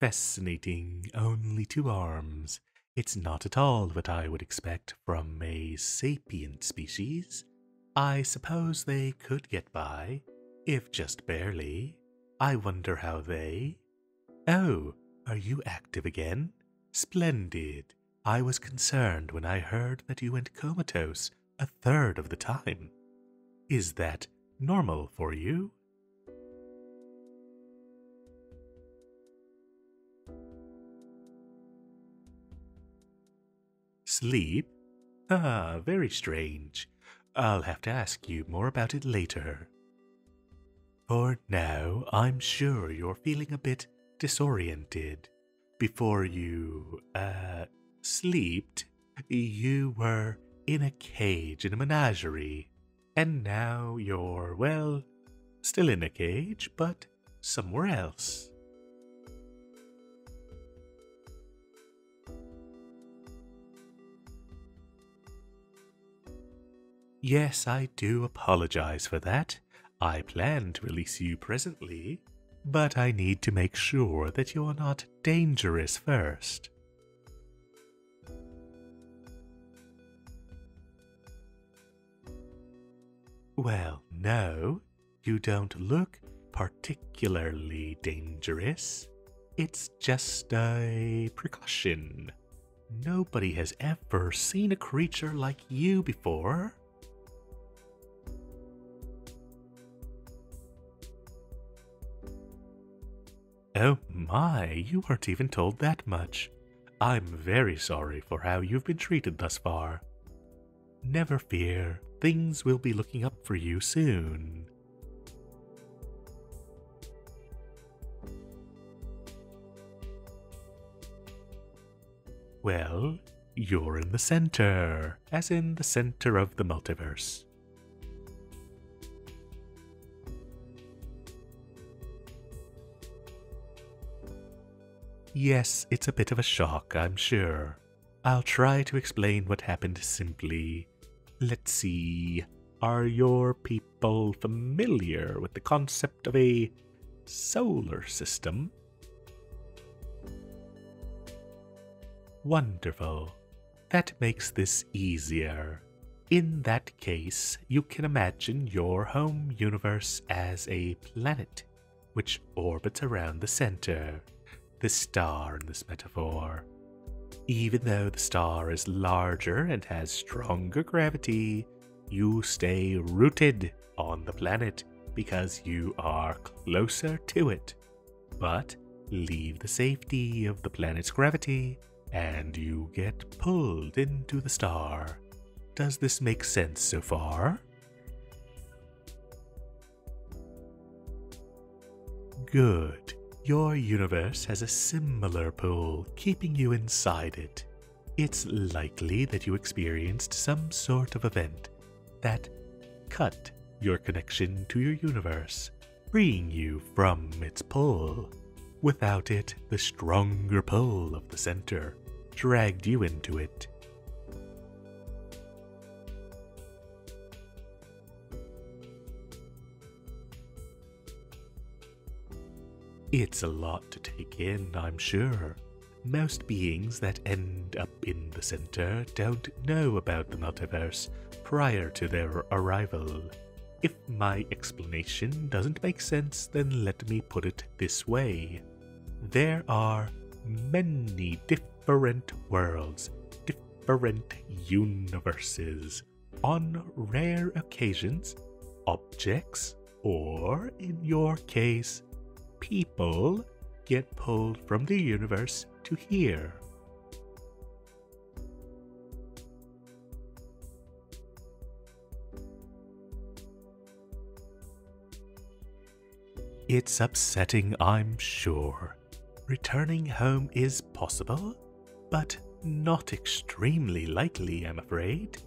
Fascinating, only 2 arms. It's not at all what I would expect from a sapient species. I suppose they could get by, if just barely. I wonder how they... Oh, are you active again? Splendid. I was concerned when I heard that you went comatose a third of the time. Is that normal for you? Sleep? Ah, very strange. I'll have to ask you more about it later. For now, I'm sure you're feeling a bit disoriented. Before you, sleeped, you were in a cage in a menagerie. And now you're, well, still in a cage, but somewhere else. Yes, I do apologize for that. I plan to release you presently, but I need to make sure that you're not dangerous first. Well, no, you don't look particularly dangerous. It's just a precaution. Nobody has ever seen a creature like you before. Oh my, you weren't even told that much. I'm very sorry for how you've been treated thus far. Never fear, things will be looking up for you soon. Well, you're in the center, as in the center of the multiverse. Yes, it's a bit of a shock, I'm sure. I'll try to explain what happened simply. Let's see, are your people familiar with the concept of a solar system? Wonderful. That makes this easier. In that case, you can imagine your home universe as a planet, which orbits around the center. The star in this metaphor. Even though the star is larger and has stronger gravity, you stay rooted on the planet because you are closer to it. But leave the safety of the planet's gravity and you get pulled into the star. Does this make sense so far? Good. Your universe has a similar pull keeping you inside it. It's likely that you experienced some sort of event that cut your connection to your universe, freeing you from its pull. Without it, the stronger pull of the center dragged you into it. It's a lot to take in, I'm sure. Most beings that end up in the center don't know about the multiverse prior to their arrival. If my explanation doesn't make sense, then let me put it this way. There are many different worlds, different universes. On rare occasions, objects, or in your case, people get pulled from the universe to here. It's upsetting, I'm sure. Returning home is possible, but not extremely likely, I'm afraid.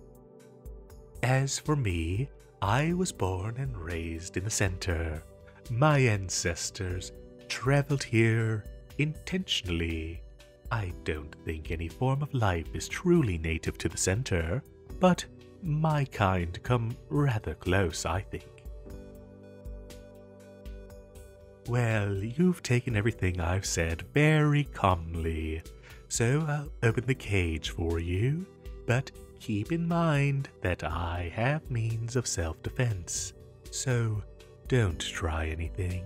As for me, I was born and raised in the center. My ancestors traveled here intentionally. I don't think any form of life is truly native to the center, but my kind come rather close, I think. Well, you've taken everything I've said very calmly, so I'll open the cage for you, but keep in mind that I have means of self-defense, so don't try anything.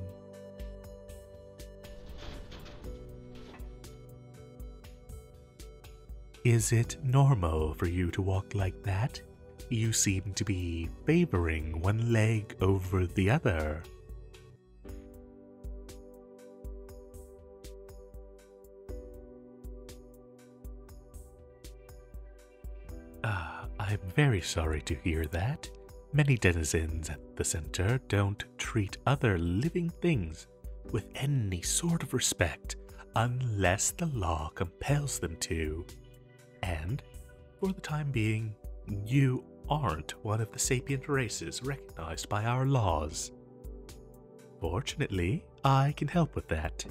Is it normal for you to walk like that? You seem to be favoring one leg over the other. I'm very sorry to hear that. Many denizens at the center don't treat other living things with any sort of respect unless the law compels them to. And, for the time being, you aren't one of the sapient races recognized by our laws. Fortunately, I can help with that.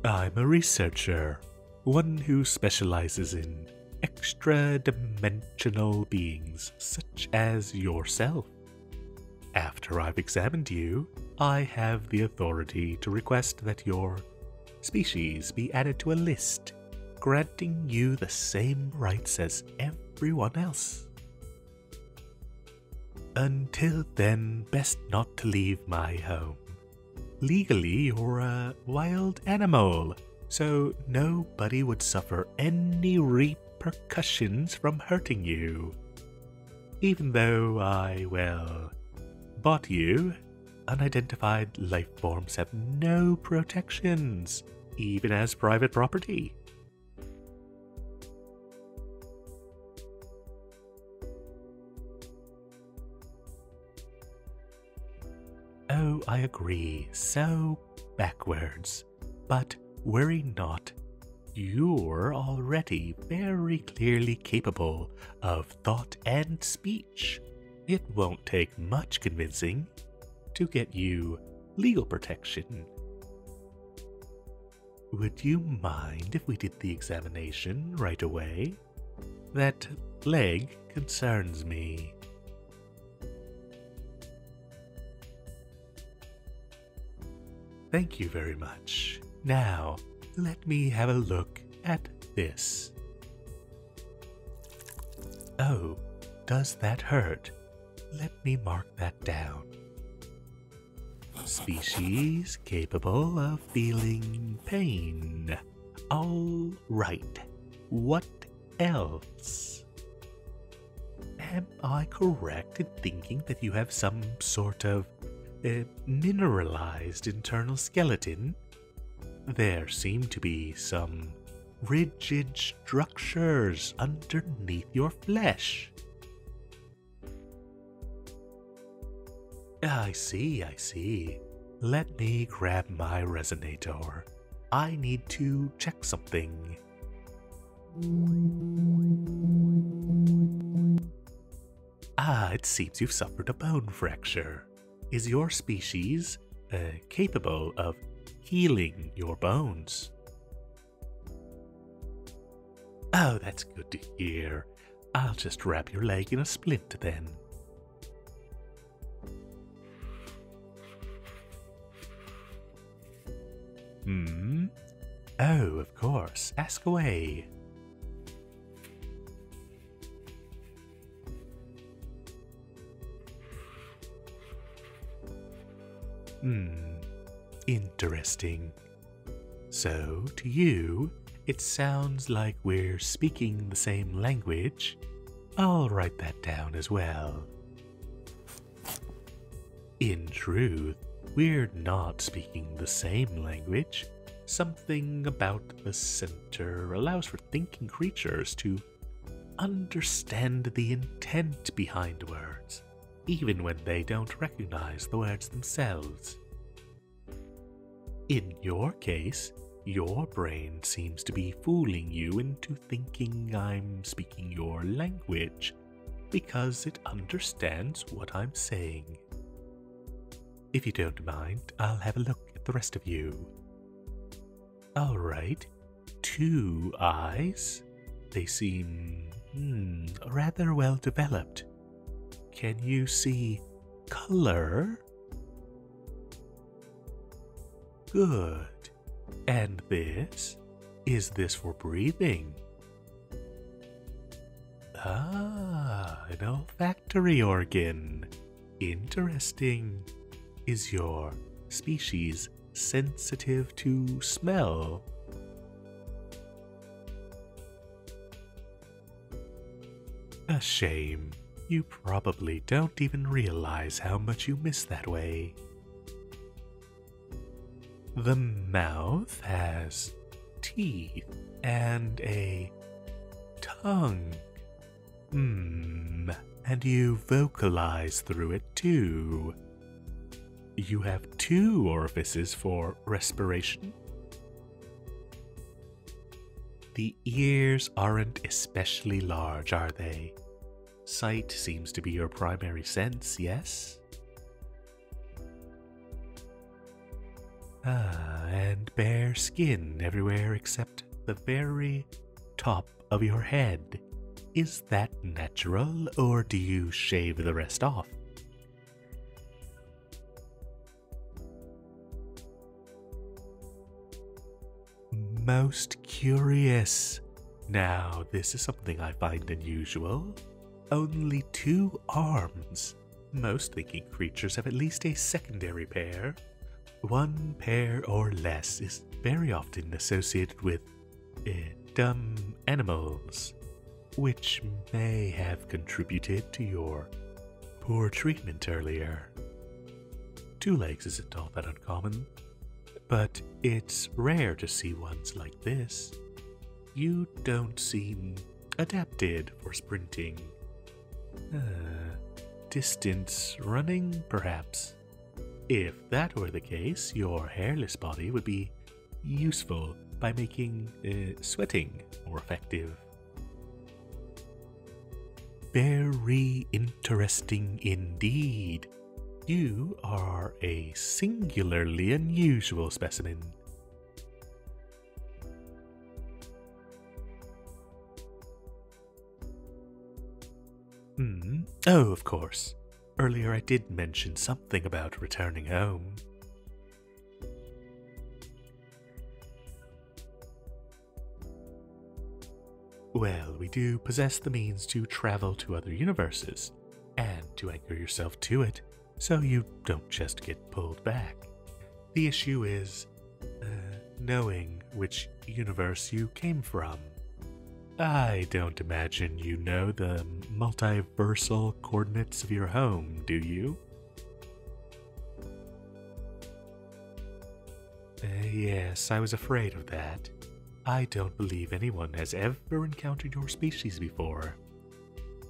I'm a researcher, one who specializes in extra-dimensional beings such as yourself. After I've examined you, I have the authority to request that your species be added to a list, granting you the same rights as everyone else. Until then, best not to leave my home. Legally, you're a wild animal, so nobody would suffer any repercussions from hurting you. Even though I, bought you, unidentified life forms have no protections, even as private property. Oh, I agree, so backwards. But worry not, you're already very clearly capable of thought and speech. It won't take much convincing to get you legal protection. Would you mind if we did the examination right away? That leg concerns me. Thank you very much. Now, let me have a look at this. Oh, does that hurt? Let me mark that down. Species capable of feeling pain. All right. What else? Am I correct in thinking that you have some sort of mineralized internal skeleton? There seem to be some rigid structures underneath your flesh. I see. Let me grab my resonator. I need to check something. It seems you've suffered a bone fracture. Is your species capable of healing your bones? Oh, that's good to hear. I'll just wrap your leg in a splint then. Oh, of course. Ask away. Interesting. So, to you, it sounds like we're speaking the same language. I'll write that down as well. In truth, we're not speaking the same language. Something about the center allows for thinking creatures to understand the intent behind words, even when they don't recognize the words themselves. In your case, your brain seems to be fooling you into thinking I'm speaking your language because it understands what I'm saying. If you don't mind, I'll have a look at the rest of you. Alright, 2 eyes. They seem rather well developed. Can you see color? Good. And this? Is this for breathing? Ah, an olfactory organ. Interesting. Is your species sensitive to smell? A shame. You probably don't even realize how much you miss that way. The mouth has teeth and a tongue. And you vocalize through it too. You have 2 orifices for respiration. The ears aren't especially large, are they? Sight seems to be your primary sense, yes? And bare skin everywhere except the very top of your head. Is that natural, or do you shave the rest off? Most curious. Now, this is something I find unusual. Only 2 arms. Most thinking creatures have at least a secondary pair. 1 pair or less is very often associated with dumb animals, which may have contributed to your poor treatment earlier. 2 legs isn't all that uncommon, but it's rare to see ones like this. You don't seem adapted for sprinting. Distance running, perhaps. If that were the case, your hairless body would be useful by making sweating more effective. Very interesting indeed. You are a singularly unusual specimen. Oh, of course. Earlier I did mention something about returning home. Well, we do possess the means to travel to other universes, and to anchor yourself to it, so you don't just get pulled back. The issue is, knowing which universe you came from. I don't imagine you know the multiversal coordinates of your home, do you? Yes, I was afraid of that. I don't believe anyone has ever encountered your species before,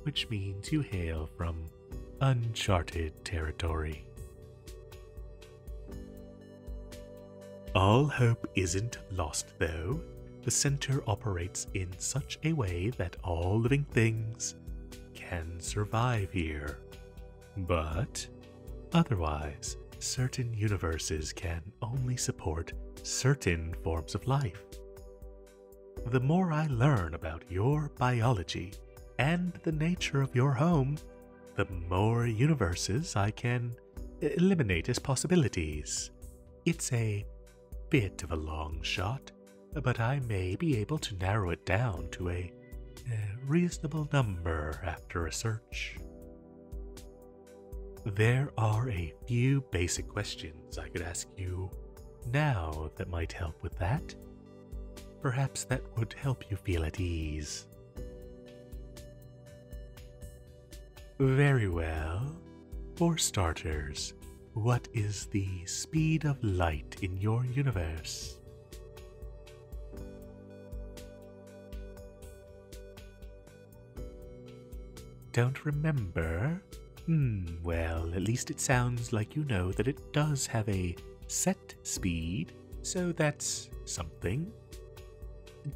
which means you hail from uncharted territory. All hope isn't lost, though. The center operates in such a way that all living things can survive here. But otherwise, certain universes can only support certain forms of life. The more I learn about your biology and the nature of your home, the more universes I can eliminate as possibilities. It's a bit of a long shot, but I may be able to narrow it down to a reasonable number after a search. There are a few basic questions I could ask you now that might help with that. Perhaps that would help you feel at ease. Very well. For starters, what is the speed of light in your universe? Don't remember? Well, at least it sounds like you know that it does have a set speed, so that's something.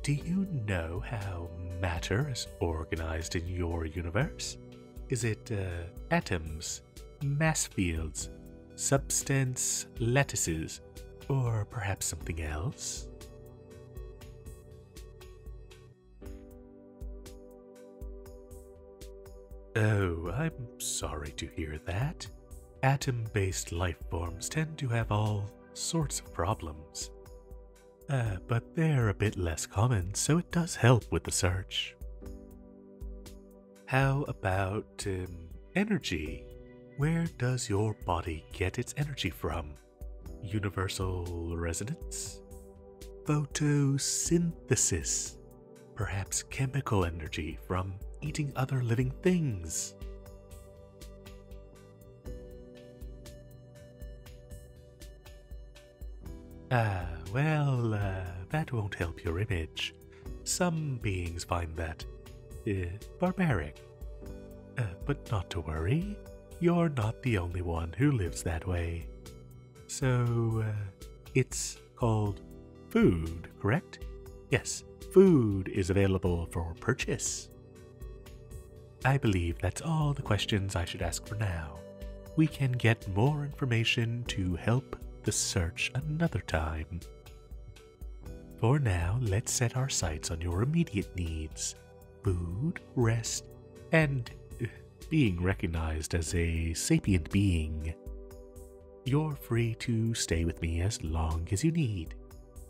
Do you know how matter is organized in your universe? Is it atoms, mass fields, substance lattices, or perhaps something else? Oh, I'm sorry to hear that. Atom-based life forms tend to have all sorts of problems. But they're a bit less common, so it does help with the search. How about energy? Where does your body get its energy from? Universal resonance? Photosynthesis? Perhaps chemical energy from eating other living things? That won't help your image. Some beings find that barbaric. But not to worry, you're not the only one who lives that way. So, it's called food, correct? Yes, food is available for purchase. I believe that's all the questions I should ask for now. We can get more information to help the search another time. For now, let's set our sights on your immediate needs: food, rest, and being recognized as a sapient being. You're free to stay with me as long as you need.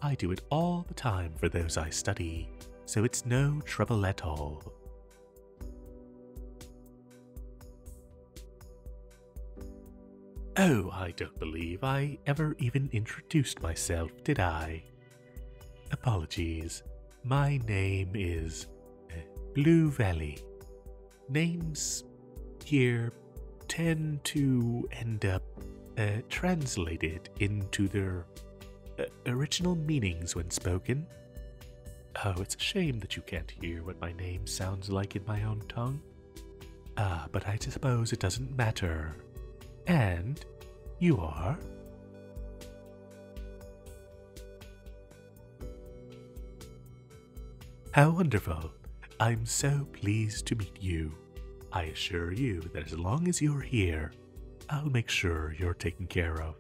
I do it all the time for those I study, so it's no trouble at all. Oh, I don't believe I ever even introduced myself, did I? Apologies. My name is Blue Valley. Names here tend to end up translated into their original meanings when spoken. Oh, it's a shame that you can't hear what my name sounds like in my own tongue. But I suppose it doesn't matter. And you are? How wonderful. I'm so pleased to meet you. I assure you that as long as you're here, I'll make sure you're taken care of.